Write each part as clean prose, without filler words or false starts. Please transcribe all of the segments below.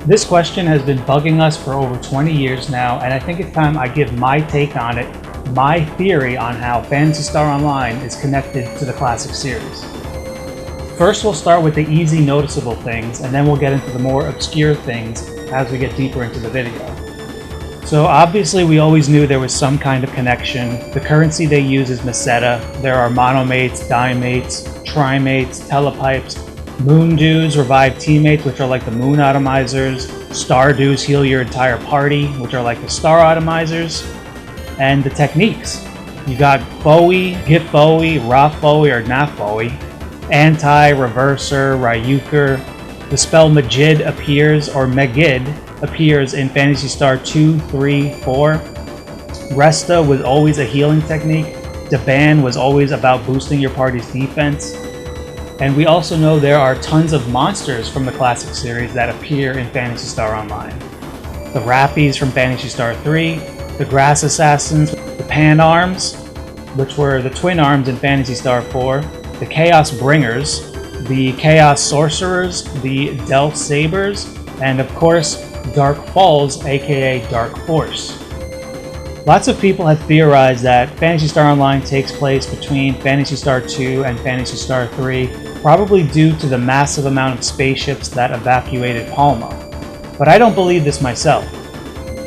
This question has been bugging us for over 20 years now, and I think it's time I give my take on it, my theory on how Phantasy Star Online is connected to the classic series. First, we'll start with the easy noticeable things, and then we'll get into the more obscure things as we get deeper into the video. So obviously we always knew there was some kind of connection. The currency they use is Meseta. There are monomates, dimates, trimates, telepipes. Moon Dews revive teammates, which are like the Moon Atomizers. Star Dews heal your entire party, which are like the Star Atomizers. And the techniques. You got Bowie, Gip Bowie, Roth Bowie, or Naf Bowie. Anti, Reverser, Ryuker. The spell Magid appears, or Megid appears in Phantasy Star 2, 3, 4. Resta was always a healing technique. Deban was always about boosting your party's defense. And we also know there are tons of monsters from the classic series that appear in Phantasy Star Online. The Rappies from Phantasy Star 3, the Grass Assassins, the Pan Arms, which were the twin arms in Phantasy Star 4, the Chaos Bringers, the Chaos Sorcerers, the Delph Sabers, and of course, Dark Falls, aka Dark Force. Lots of people have theorized that Phantasy Star Online takes place between Phantasy Star 2 and Phantasy Star 3, probably due to the massive amount of spaceships that evacuated Palma. But I don't believe this myself.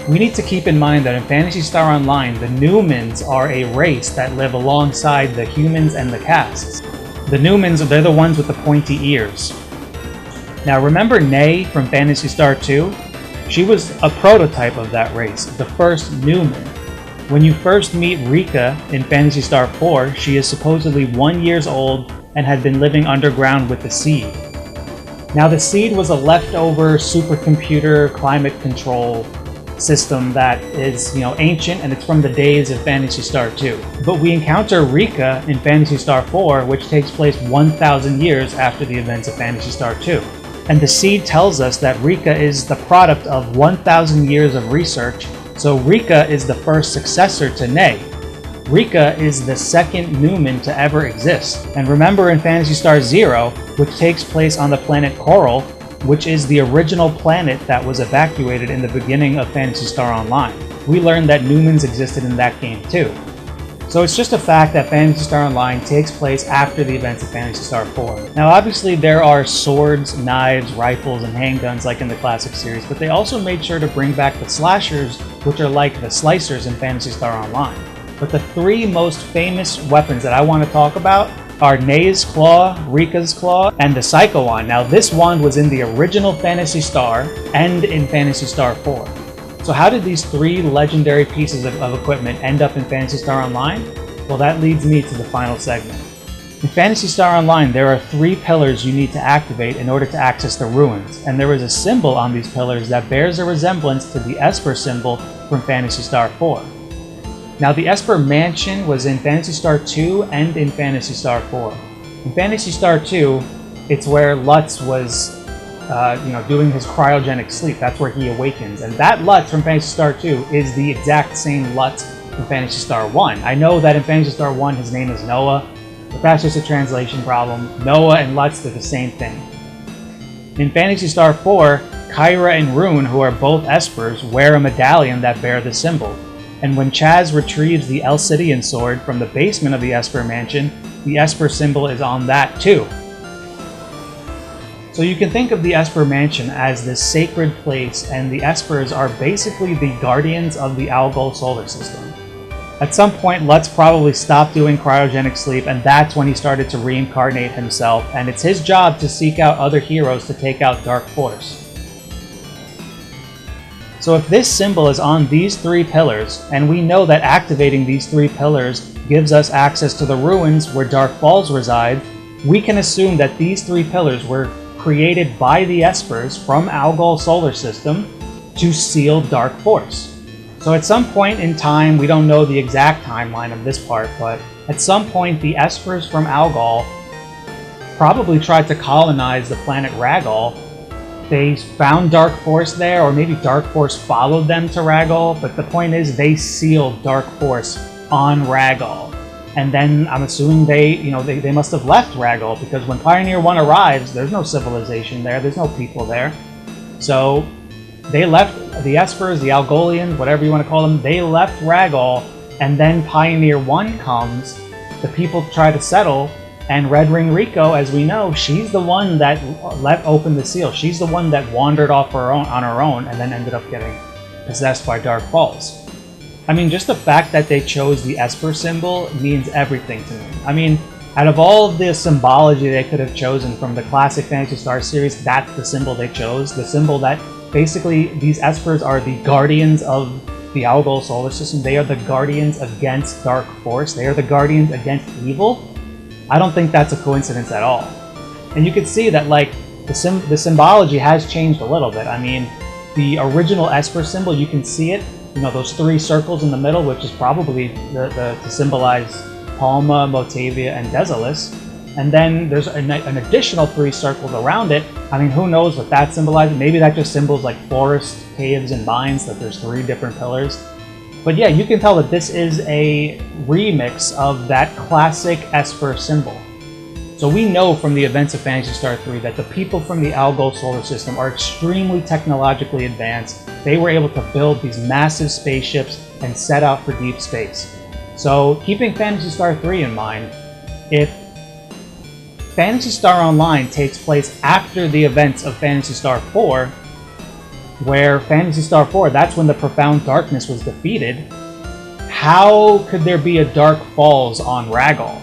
We need to keep in mind that in Phantasy Star Online, the Newmans are a race that live alongside the humans and the casts. The Newmans, they're the ones with the pointy ears. Now remember Nay from Phantasy Star 2? She was a prototype of that race, the first Newman. When you first meet Rika in Phantasy Star 4, she is supposedly 1 year old and had been living underground with the Seed. Now the Seed was a leftover supercomputer climate control system that is, ancient, and it's from the days of Phantasy Star 2. But we encounter Rika in Phantasy Star 4, which takes place 1,000 years after the events of Phantasy Star 2. And the Seed tells us that Rika is the product of 1,000 years of research, so Rika is the first successor to Nay. Rika is the second Newman to ever exist. And remember in Phantasy Star 0, which takes place on the planet Coral, which is the original planet that was evacuated in the beginning of Phantasy Star Online. We learned that Newmans existed in that game too. So it's just a fact that Phantasy Star Online takes place after the events of Phantasy Star 4. Now obviously there are swords, knives, rifles, and handguns like in the classic series, but they also made sure to bring back the slashers, which are like the slicers in Phantasy Star Online. But the three most famous weapons that I want to talk about are Nay's Claw, Rika's Claw, and the Psycho Wand. Now this wand was in the original Phantasy Star and in Phantasy Star 4. So how did these three legendary pieces of equipment end up in Phantasy Star Online? Well, that leads me to the final segment. In Phantasy Star Online, there are three pillars you need to activate in order to access the ruins, and there is a symbol on these pillars that bears a resemblance to the Esper symbol from Phantasy Star 4. Now, the Esper Mansion was in Phantasy Star 2 and in Phantasy Star 4. In Phantasy Star 2, it's where Lutz was doing his cryogenic sleep. That's where he awakens. And that Lutz from Phantasy Star 2 is the exact same Lutz from Phantasy Star 1. I know that in Phantasy Star 1 his name is Noah, but that's just a translation problem. Noah and Lutz, they're the same thing. In Phantasy Star 4, Kyra and Rune, who are both Espers, wear a medallion that bear the symbol. And when Chaz retrieves the Elsidian sword from the basement of the Esper Mansion, the Esper symbol is on that too. So you can think of the Esper Mansion as this sacred place, and the Espers are basically the guardians of the Algol solar system. At some point, Lutz probably stopped doing cryogenic sleep, and that's when he started to reincarnate himself, and it's his job to seek out other heroes to take out Dark Force. So if this symbol is on these three pillars, and we know that activating these three pillars gives us access to the ruins where Dark Falls reside, we can assume that these three pillars were created by the Espers from Algol solar system to seal Dark Force. So at some point in time, we don't know the exact timeline of this part, but at some point the Espers from Algol probably tried to colonize the planet Ragol. They found Dark Force there, or maybe Dark Force followed them to Ragol, but the point is they sealed Dark Force on Ragol. And then I'm assuming they must have left Ragol, because when Pioneer 1 arrives, there's no civilization there, there's no people there. So They left the Espers, the Algolians, whatever you want to call them, they left Ragall, and then Pioneer 1 comes, the people try to settle, and Red Ring Rico, as we know, she's the one that let open the seal. She's the one that wandered off on her own and then ended up getting possessed by Dark Falls. I mean, just the fact that they chose the Esper symbol means everything to me. I mean, out of all of the symbology they could have chosen from the classic Phantasy Star series, that's the symbol they chose. The symbol that basically these Espers are the guardians of the Algol solar system. They are the guardians against Dark Force. They are the guardians against evil. I don't think that's a coincidence at all. And you can see that, like, the symbology has changed a little bit. I mean, the original Esper symbol, you can see it. You know, those 3 circles in the middle, which is probably to symbolize Palma, Motavia, and Desolus. And then there's an additional 3 circles around it. I mean, who knows what that symbolizes? Maybe that just symbols like forest, caves, and mines, that there's 3 different pillars. But yeah, you can tell that this is a remix of that classic Esper symbol. So we know from the events of Phantasy Star 3 that the people from the Algol solar system are extremely technologically advanced. They were able to build these massive spaceships and set out for deep space. So keeping Phantasy Star 3 in mind, if Phantasy Star Online takes place after the events of Phantasy Star 4, where Phantasy Star 4, that's when the Profound Darkness was defeated, how could there be a Dark Falls on Ragall?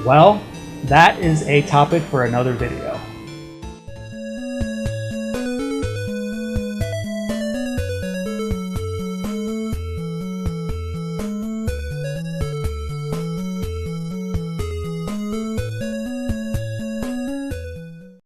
Well, that is a topic for another video.